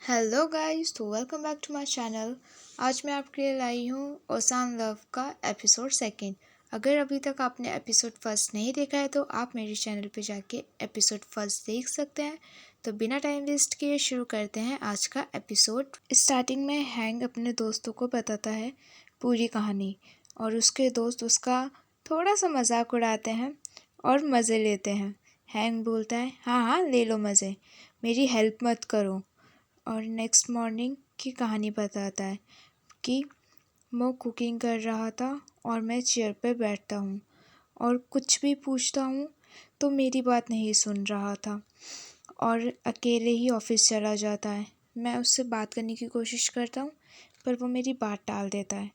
Hello guys, तो welcome back to my channel. आज मैं आपके लिए लाई हूँ ओसान लव का एपिसोड सेकंड। अगर अभी तक आपने एपिसोड फर्स्ट नहीं देखा है तो आप मेरे चैनल पे जाके एपिसोड फर्स्ट देख सकते हैं। तो बिना टाइम वेस्ट किए शुरू करते हैं आज का एपिसोड। स्टार्टिंग में हैंग अपने दोस्तों को बताता है पूरी कहानी और उसके दोस्त उसका थोड़ा सा मजाक उड़ाते हैं और मज़े लेते हैं। हैंग बोलता है, हाँ हाँ ले लो मज़े, मेरी हेल्प मत करो। और नेक्स्ट मॉर्निंग की कहानी बताता है कि मैं कुकिंग कर रहा था और मैं चेयर पे बैठता हूँ और कुछ भी पूछता हूँ तो मेरी बात नहीं सुन रहा था और अकेले ही ऑफिस चला जाता है। मैं उससे बात करने की कोशिश करता हूँ पर वो मेरी बात टाल देता है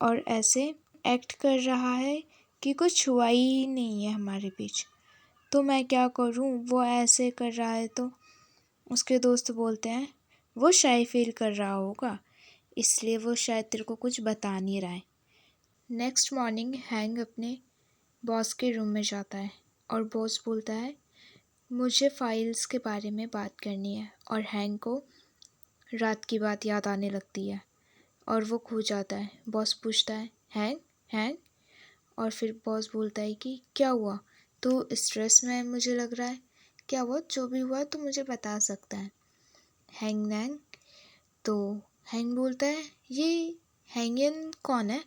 और ऐसे एक्ट कर रहा है कि कुछ हुआ ही नहीं है हमारे बीच। तो मैं क्या करूँ, वो ऐसे कर रहा है। तो उसके दोस्त बोलते हैं वो शाय फील कर रहा होगा, इसलिए वो शायद तेरे को कुछ बता नहीं रहा है। नेक्स्ट मॉर्निंग हैंग अपने बॉस के रूम में जाता है और बॉस बोलता है मुझे फाइल्स के बारे में बात करनी है। और हैंग को रात की बात याद आने लगती है और वो खो जाता है। बॉस पूछता है हैंग हैंग, और फिर बॉस बोलता है कि क्या हुआ, तू स्ट्रेस में है मुझे लग रहा है, क्या हुआ, जो भी हुआ तो मुझे बता सकता है। हैंग तो हैंग बोलता है ये हैंगन कौन है।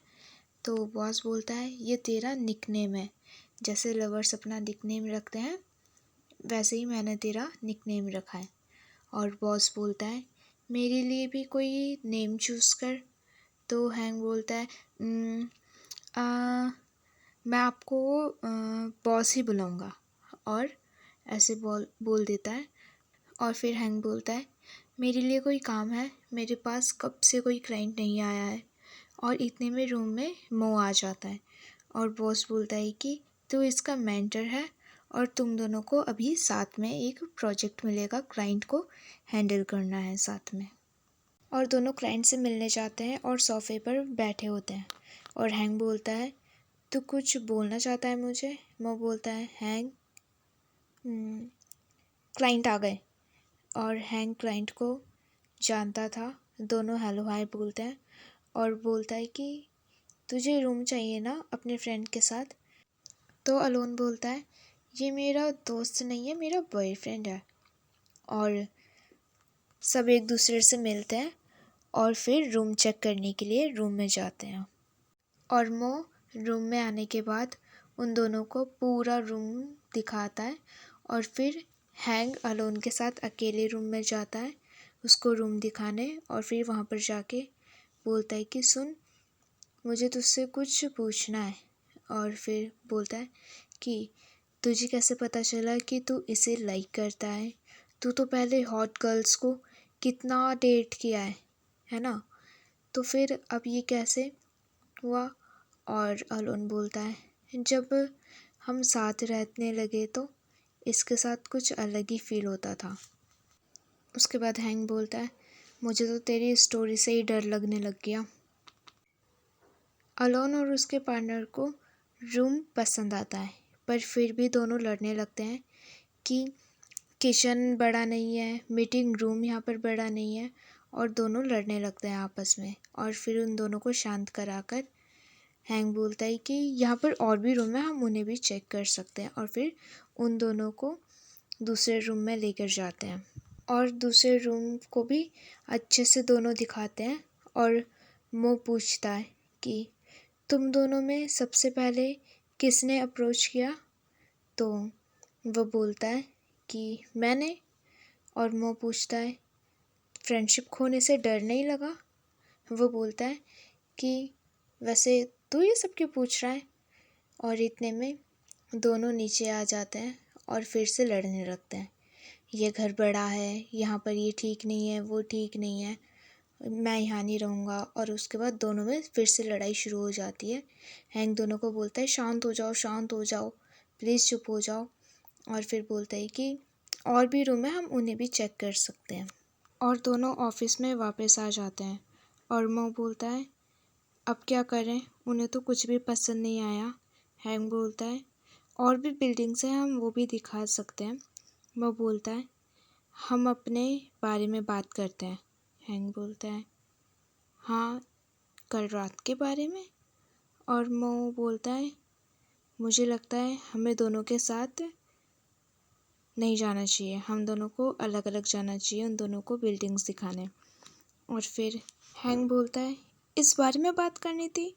तो बॉस बोलता है ये तेरा निकनेम है, जैसे लवर्स अपना निकनेम रखते हैं वैसे ही मैंने तेरा निकनेम रखा है। और बॉस बोलता है मेरे लिए भी कोई नेम चूज़ कर। तो हैंग बोलता है मैं आपको बॉस ही बुलाऊंगा, और ऐसे बोल बोल देता है। और फिर हैंग बोलता है मेरे लिए कोई काम है, मेरे पास कब से कोई क्लाइंट नहीं आया है। और इतने में रूम में मो आ जाता है और बॉस बोलता है कि तू इसका मेंटर है और तुम दोनों को अभी साथ में एक प्रोजेक्ट मिलेगा, क्लाइंट को हैंडल करना है साथ में। और दोनों क्लाइंट से मिलने जाते हैं और सोफे पर बैठे होते हैं। और हैंग बोलता है तू कुछ बोलना चाहता है मुझे। मो बोलता है हैंग क्लाइंट आ गए। और हैंग क्लाइंट को जानता था, दोनों हेलो हाय बोलते हैं और बोलता है कि तुझे रूम चाहिए ना अपने फ्रेंड के साथ। तो अलोन बोलता है ये मेरा दोस्त नहीं है, मेरा बॉयफ्रेंड है। और सब एक दूसरे से मिलते हैं और फिर रूम चेक करने के लिए रूम में जाते हैं। और वो रूम में आने के बाद उन दोनों को पूरा रूम दिखाता है और फिर हैंग अलोन के साथ अकेले रूम में जाता है उसको रूम दिखाने। और फिर वहाँ पर जाके बोलता है कि सुन, मुझे तुझसे कुछ पूछना है। और फिर बोलता है कि तुझे कैसे पता चला कि तू इसे लाइक करता है, तू तो पहले हॉट गर्ल्स को कितना डेट किया है ना, तो फिर अब ये कैसे हुआ। और अलोन बोलता है जब हम साथ रहने लगे तो इसके साथ कुछ अलग ही फील होता था। उसके बाद हैंग बोलता है मुझे तो तेरी स्टोरी से ही डर लगने लग गया। अलोन और उसके पार्टनर को रूम पसंद आता है पर फिर भी दोनों लड़ने लगते हैं कि किचन बड़ा नहीं है, मीटिंग रूम यहाँ पर बड़ा नहीं है, और दोनों लड़ने लगते हैं आपस में। और फिर उन दोनों को शांत कराकर हैंग बोलता है कि यहाँ पर और भी रूम है, हम उन्हें भी चेक कर सकते हैं। और फिर उन दोनों को दूसरे रूम में लेकर जाते हैं और दूसरे रूम को भी अच्छे से दोनों दिखाते हैं। और मो पूछता है कि तुम दोनों में सबसे पहले किसने अप्रोच किया। तो वो बोलता है कि मैंने। और मो पूछता है फ्रेंडशिप खोने से डर नहीं लगा। वो बोलता है कि वैसे तू ये सब क्यों पूछ रहा है। और इतने में दोनों नीचे आ जाते हैं और फिर से लड़ने लगते हैं, ये घर बड़ा है, यहाँ पर ये ठीक नहीं है, वो ठीक नहीं है, मैं यहाँ नहीं रहूँगा। और उसके बाद दोनों में फिर से लड़ाई शुरू हो जाती है। हैंग दोनों को बोलता है शांत हो जाओ, शांत हो जाओ, प्लीज़ चुप हो जाओ। और फिर बोलता है कि और भी रूम है, हम उन्हें भी चेक कर सकते हैं। और दोनों ऑफिस में वापस आ जाते हैं और मो बोलता है अब क्या करें, उन्हें तो कुछ भी पसंद नहीं आया। हैंग बोलता है और भी बिल्डिंग्स हैं, हम वो भी दिखा सकते हैं। वो बोलता है हम अपने बारे में बात करते हैं। हैंग बोलता है, हाँ, कल रात के बारे में। और मो बोलता है, मुझे लगता है हमें दोनों के साथ नहीं जाना चाहिए, हम दोनों को अलग अलग जाना चाहिए, उन दोनों को बिल्डिंग्स दिखाने। और फिर हैंग बोलता है, इस बारे में बात करनी थी।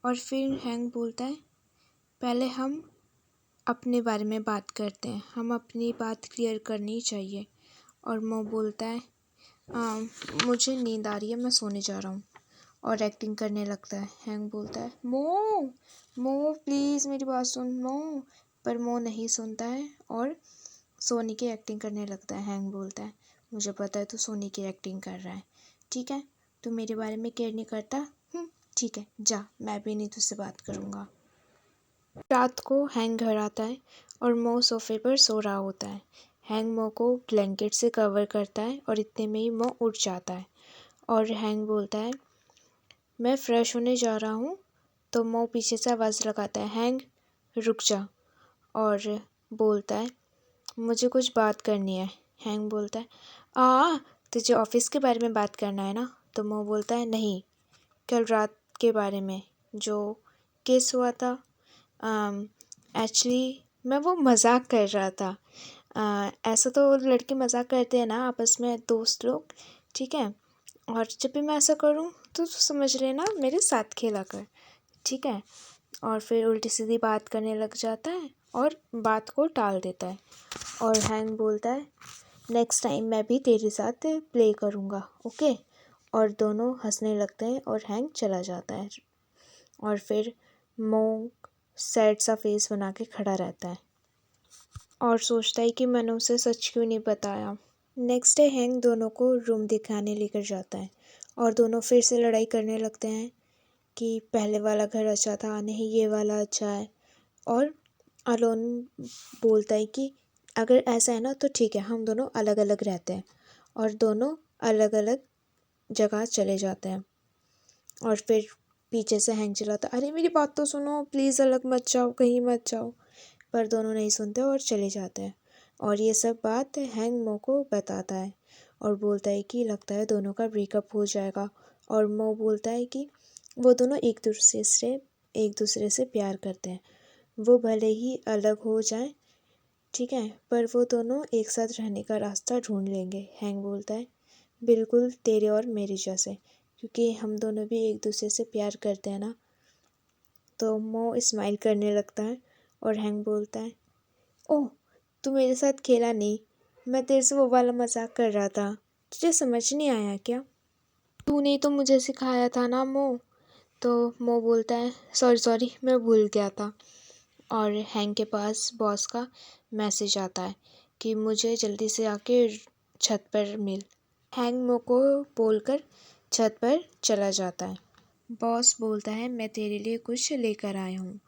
और फिर हैंग बोलता है, पहले हम अपने बारे में बात करते हैं, हम अपनी बात क्लियर करनी चाहिए। और मो बोलता है, मुझे नींद आ रही है, मैं सोने जा रहा हूँ। और एक्टिंग करने लगता है। हैंग बोलता है, मो प्लीज़ मेरी बात सुन मो। पर मो नहीं सुनता है और सोनी की एक्टिंग करने लगता है। हैंग बोलता है, मुझे पता है तू सोनी की एक्टिंग कर रहा है, ठीक है, तू मेरे बारे में केयर नहीं करता, ठीक है, जा, मैं भी नहीं तुझसे बात करूँगा। रात को हैंग घर आता है और मो सोफे पर सो रहा होता है। हैंग मो को ब्लैंकेट से कवर करता है और इतने में ही मो उठ जाता है। और हैंग बोलता है, मैं फ़्रेश होने जा रहा हूँ। तो मो पीछे से आवाज़ लगाता है, हैंग रुक जा। और बोलता है, मुझे कुछ बात करनी है। हैंग बोलता है, तुझे ऑफिस के बारे में बात करना है ना। तो मो बोलता है, नहीं, कल रात के बारे में जो केस हुआ था। एक्चुअली मैं वो मजाक कर रहा था। ऐसा तो लड़के मजाक करते हैं ना आपस में, दोस्त लोग, ठीक है। और जब भी मैं ऐसा करूँ तो समझ लेना मेरे साथ खेला कर, ठीक है। और फिर उल्टी सीधी बात करने लग जाता है और बात को टाल देता है। और हैंग बोलता है, नेक्स्ट टाइम मैं भी तेरे साथ प्ले करूँगा, ओके। और दोनों हंसने लगते हैं और हैंग चला जाता है। और फिर मो सैड सा फेस बना के खड़ा रहता है और सोचता है कि मैंने उसे सच क्यों नहीं बताया। नेक्स्ट डे हैंग दोनों को रूम दिखाने लेकर जाता है और दोनों फिर से लड़ाई करने लगते हैं कि पहले वाला घर अच्छा था, नहीं ये वाला अच्छा है। और अलोन बोलता है कि अगर ऐसा है ना तो ठीक है, हम दोनों अलग अलग रहते हैं। और दोनों अलग अलग जगह चले जाते हैं। और फिर पीछे से हैंग चिल्लाता, अरे मेरी बात तो सुनो प्लीज़, अलग मत जाओ, कहीं मत जाओ। पर दोनों नहीं सुनते और चले जाते हैं। और ये सब बात हैंग मो को बताता है और बोलता है कि लगता है दोनों का ब्रेकअप हो जाएगा। और मो बोलता है कि वो दोनों एक दूसरे से प्यार करते हैं, वो भले ही अलग हो जाएं, ठीक है, पर वो दोनों एक साथ रहने का रास्ता ढूंढ लेंगे। हैंग बोलता है, बिल्कुल तेरे और मेरे जैसे, क्योंकि हम दोनों भी एक दूसरे से प्यार करते हैं ना। तो मो स्माइल करने लगता है और हैंग बोलता है, ओह, तू मेरे साथ खेला नहीं, मैं तेरे से वो वाला मजाक कर रहा था, तुझे समझ नहीं आया क्या? तूने ही तो मुझे सिखाया था ना मो। तो मो बोलता है, सॉरी मैं भूल गया था। और हैंग के पास बॉस का मैसेज आता है कि मुझे जल्दी से आके छत पर मिल। हैंग मो को बोलकर छत पर चला जाता है। बॉस बोलता है, मैं तेरे लिए कुछ लेकर आया हूँ।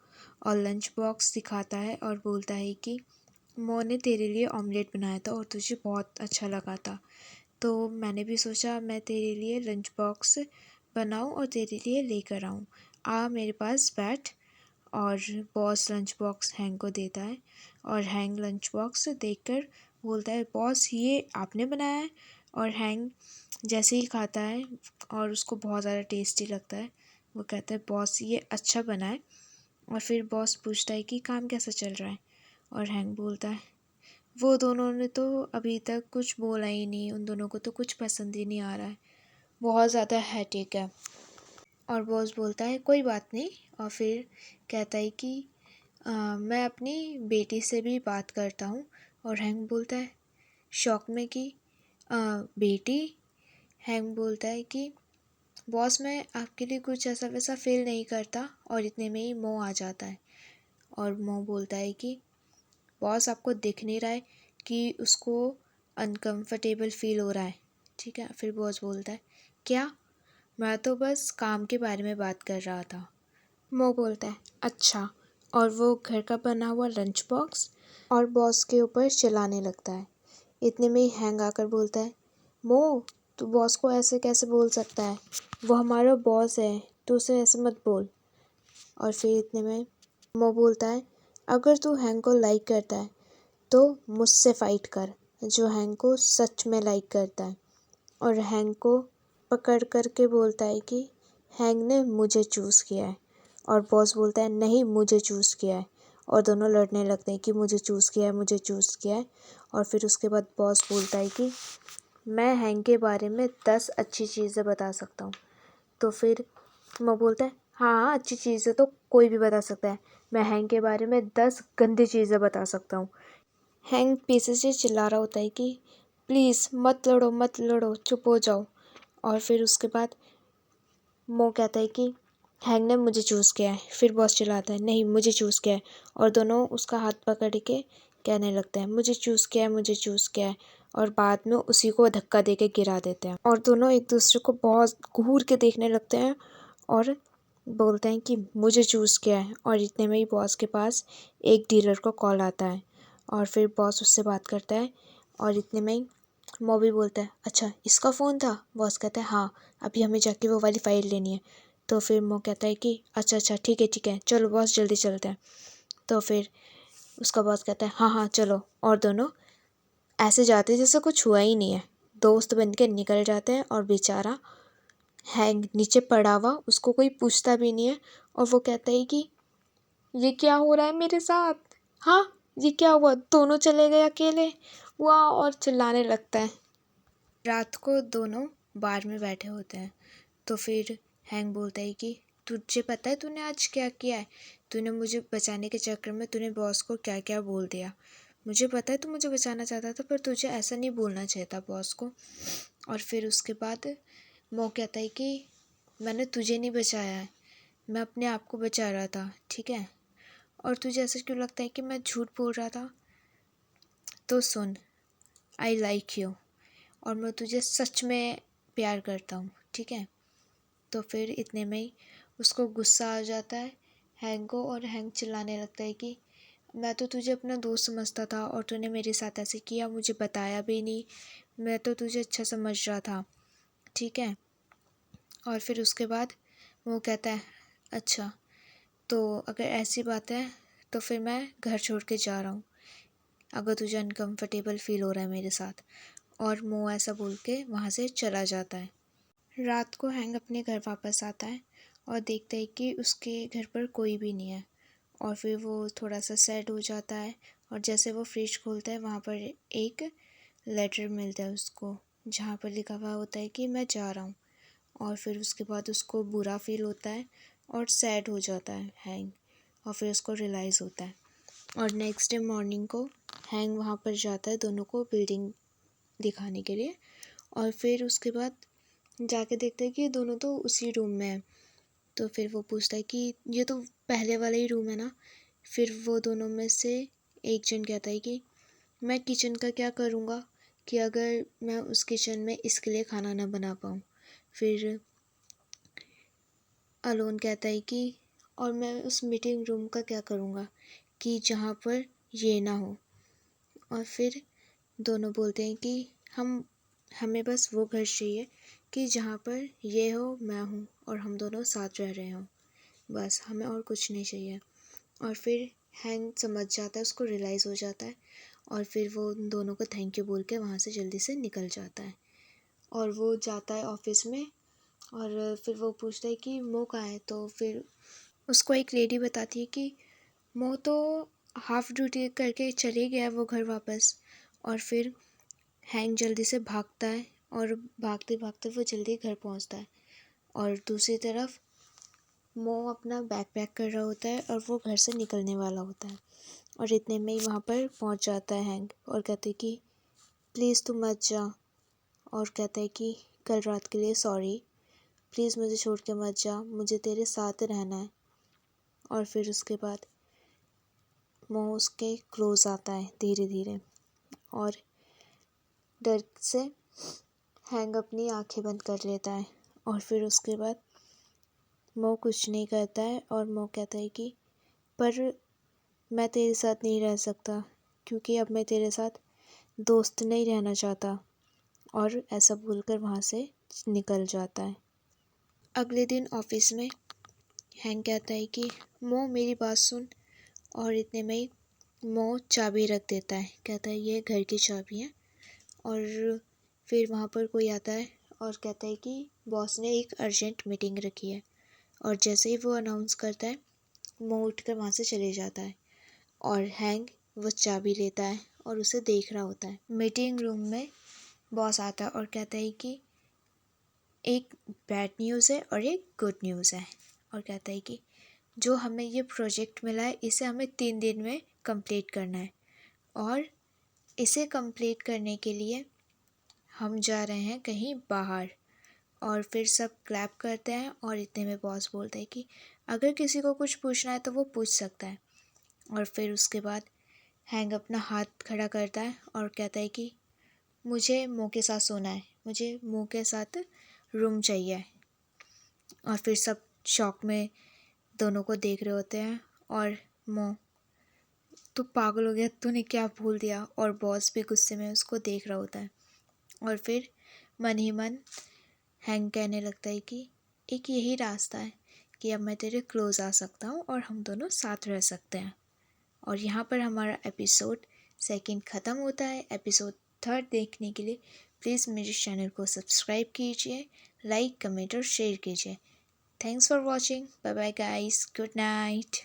और लंच बॉक्स दिखाता है और बोलता है कि मो ने तेरे लिए ऑमलेट बनाया था और तुझे बहुत अच्छा लगा था, तो मैंने भी सोचा मैं तेरे लिए लंच बॉक्स बनाऊँ और तेरे लिए लेकर आऊँ, आ मेरे पास बैठ। और बॉस लंच बॉक्स हैंग को देता है और हैंग लंच बॉक्स देखकर बोलता है, बॉस ये आपने बनाया है? और हैंग जैसे ही खाता है और उसको बहुत ज़्यादा टेस्टी लगता है, वो कहता है, बॉस ये अच्छा बना है। और फिर बॉस पूछता है कि काम कैसा चल रहा है? और हैंग बोलता है, वो दोनों ने तो अभी तक कुछ बोला ही नहीं, उन दोनों को तो कुछ पसंद ही नहीं आ रहा है, बहुत ज़्यादा हेडेक है। और बॉस बोलता है, कोई बात नहीं। और फिर कहता है कि मैं अपनी बेटी से भी बात करता हूँ। और हैंग बोलता है शौक में कि बेटी? हैंग बोलता है कि बॉस मैं आपके लिए कुछ ऐसा वैसा फील नहीं करता। और इतने में ही मो आ जाता है और मो बोलता है कि बॉस आपको दिख नहीं रहा है कि उसको अनकंफर्टेबल फील हो रहा है, ठीक है। फिर बॉस बोलता है, क्या? मैं तो बस काम के बारे में बात कर रहा था। मो बोलता है, अच्छा। और वो घर का बना हुआ लंच बॉक्स और बॉस के ऊपर चलाने लगता है। इतने में ही हैंग आकर बोलता है, मो तू बॉस को ऐसे कैसे बोल सकता है, वो हमारा बॉस है, तू उसे ऐसे मत बोल। और फिर इतने में मो बोलता है, अगर तू हैंग को लाइक करता है तो मुझसे फ़ाइट कर, जो हैंक को सच में लाइक करता है और हैंक को पकड़ करके बोलता है कि हैंक ने मुझे चूज़ किया है। और बॉस बोलता है नहीं, मुझे चूज़ किया है। और दोनों लड़ने लगते हैं कि मुझे चूज़ किया है, मुझे चूज़ किया है। और फिर उसके बाद बॉस बोलता है कि मैं हैंक के बारे में 10 अच्छी चीज़ें बता सकता हूँ। तो फिर वो बोलता है हाँ, अच्छी चीज़ें तो कोई भी बता सकता है, मैं हैंक के बारे में 10 गंदी चीज़ें बता सकता हूँ। हैंक पीछे से चिल्ला रहा होता है कि प्लीज़ मत लड़ो मत लड़ो, चुप हो जाओ। और फिर उसके बाद वो कहता है कि हैंक ने मुझे चूज़ किया है। फिर बॉस चिल्लाता है नहीं, मुझे चूज़ किया है। और दोनों उसका हाथ पकड़ के कहने लगते हैं मुझे चूज़ किया है, मुझे चूज़ किया है। और बाद में उसी को धक्का दे के गिरा देते हैं और दोनों एक दूसरे को बहुत घूर के देखने लगते हैं और बोलते हैं कि मुझे चूज़ किया है। और इतने में ही बॉस के पास एक डीलर को कॉल आता है और फिर बॉस उससे बात करता है। और इतने में ही मॉबी बोलता है अच्छा, इसका फ़ोन था। बॉस कहता है हाँ, अभी हमें जाके वो वाली फ़ाइल लेनी है। तो फिर वो कहता है कि अच्छा अच्छा ठीक है, चलो बॉस जल्दी चलते हैं। तो फिर उसका बॉस कहता है हाँ हाँ चलो। और दोनों ऐसे जाते जैसे कुछ हुआ ही नहीं है, दोस्त बन के निकल जाते हैं। और बेचारा हैंग नीचे पड़ा हुआ, उसको कोई पूछता भी नहीं है। और वो कहता है कि ये क्या हो रहा है मेरे साथ, हाँ ये क्या हुआ, दोनों चले गए अकेले, वाह। और चिल्लाने लगता है। रात को दोनों बार में बैठे होते हैं। तो फिर हैंग बोलता है कि तुझे पता है तूने आज क्या किया है, तूने मुझे बचाने के चक्कर में तूने बॉस को क्या क्या बोल दिया। मुझे पता है तू मुझे बचाना चाहता था, पर तुझे ऐसा नहीं बोलना चाहिए था बॉस को। और फिर उसके बाद वो कहता है कि मैंने तुझे नहीं बचाया है, मैं अपने आप को बचा रहा था, ठीक है। और तुझे ऐसा क्यों लगता है कि मैं झूठ बोल रहा था। तो सुन, आई लाइक यू, और मैं तुझे सच में प्यार करता हूँ, ठीक है। तो फिर इतने में ही उसको गुस्सा आ जाता है हैंग को। और हैंग चिल्लाने लगता है कि मैं तो तुझे अपना दोस्त समझता था और तूने मेरे साथ ऐसे किया, मुझे बताया भी नहीं, मैं तो तुझे अच्छा समझ रहा था, ठीक है। और फिर उसके बाद वो कहता है अच्छा, तो अगर ऐसी बात है तो फिर मैं घर छोड़ के जा रहा हूँ, अगर तुझे अनकंफर्टेबल फ़ील हो रहा है मेरे साथ। और वो ऐसा बोल के वहाँ से चला जाता है। रात को हैंग अपने घर वापस आता है और देखता है कि उसके घर पर कोई भी नहीं है। और फिर वो थोड़ा सा सैड हो जाता है। और जैसे वो फ्रिज खोलता है, वहाँ पर एक लेटर मिलता है उसको, जहाँ पर लिखा हुआ होता है कि मैं जा रहा हूँ। और फिर उसके बाद उसको बुरा फील होता है और सैड हो जाता है हैंग। और फिर उसको रियलाइज़ होता है। और नेक्स्ट डे मॉर्निंग को हैंग वहाँ पर जाता है दोनों को बिल्डिंग दिखाने के लिए। और फिर उसके बाद जाके देखता है कि दोनों तो उसी रूम में है। तो फिर वो पूछता है कि ये तो पहले वाला ही रूम है ना। फिर वो दोनों में से एक जन कहता है कि मैं किचन का क्या करूँगा, कि अगर मैं उस किचन में इसके लिए खाना ना बना पाऊँ। फिर अलोन कहता है कि और मैं उस मीटिंग रूम का क्या करूँगा, कि जहाँ पर ये ना हो। और फिर दोनों बोलते हैं कि हमें बस वो घर चाहिए कि जहाँ पर ये हो, मैं हूँ और हम दोनों साथ रह रहे हों, बस हमें और कुछ नहीं चाहिए। और फिर हैंग समझ जाता है, उसको रियलाइज़ हो जाता है। और फिर वो उन दोनों को थैंक यू बोल के वहाँ से जल्दी से निकल जाता है। और वो जाता है ऑफिस में। और फिर वो पूछता है कि मो कहाँ है। तो फिर उसको एक लेडी बताती है कि मो तो हाफ़ ड्यूटी करके चले गया वो घर वापस। और फिर हैंग जल्दी से भागता है और भागते भागते वो जल्दी घर पहुंचता है। और दूसरी तरफ मो अपना बैग पैक कर रहा होता है और वो घर से निकलने वाला होता है। और इतने में ही वहाँ पर पहुँच जाता है हैंग और कहते हैं कि प्लीज़ तू मत जा। और कहता है कि कल रात के लिए सॉरी, प्लीज़ मुझे छोड़ के मत जा, मुझे तेरे साथ रहना है। और फिर उसके बाद मो उसके क्लोज आता है धीरे धीरे। और डर से हैंग अपनी आंखें बंद कर लेता है। और फिर उसके बाद मो कुछ नहीं करता है। और मो कहता है कि पर मैं तेरे साथ नहीं रह सकता, क्योंकि अब मैं तेरे साथ दोस्त नहीं रहना चाहता। और ऐसा बोलकर वहाँ से निकल जाता है। अगले दिन ऑफिस में हैंग कहता है कि मो मेरी बात सुन। और इतने में ही मो चाबी रख देता है, कहता है ये घर की चाबी है, और फिर वहाँ पर कोई आता है और कहता है कि बॉस ने एक अर्जेंट मीटिंग रखी है। और जैसे ही वो अनाउंस करता है, मो उठकर वहाँ से चले जाता है और हैंक वो चाबी लेता है और उसे देख रहा होता है। मीटिंग रूम में बॉस आता है और कहता है कि एक बैड न्यूज़ है और एक गुड न्यूज़ है, और कहता है कि जो हमें ये प्रोजेक्ट मिला है इसे हमें 3 दिन में कंप्लीट करना है, और इसे कंप्लीट करने के लिए हम जा रहे हैं कहीं बाहर। और फिर सब क्लैप करते हैं और इतने में बॉस बोलता है कि अगर किसी को कुछ पूछना है तो वो पूछ सकता है। और फिर उसके बाद हैंग अपना हाथ खड़ा करता है और कहता है कि मुझे मो के साथ सोना है, मुझे मो के साथ रूम चाहिए। और फिर सब शॉक में दोनों को देख रहे होते हैं। और मो, तू पागल हो गया, तूने क्या भूल दिया। और बॉस भी गुस्से में उसको देख रहा होता है। और फिर मन ही मन हैंग कहने लगता है कि एक यही रास्ता है कि अब मैं तेरे क्लोज आ सकता हूँ और हम दोनों साथ रह सकते हैं। और यहाँ पर हमारा एपिसोड 2 ख़त्म होता है। एपिसोड 3 देखने के लिए प्लीज़ मेरे चैनल को सब्सक्राइब कीजिए, लाइक, कमेंट और शेयर कीजिए। Thanks for watching. Bye bye guys, good night.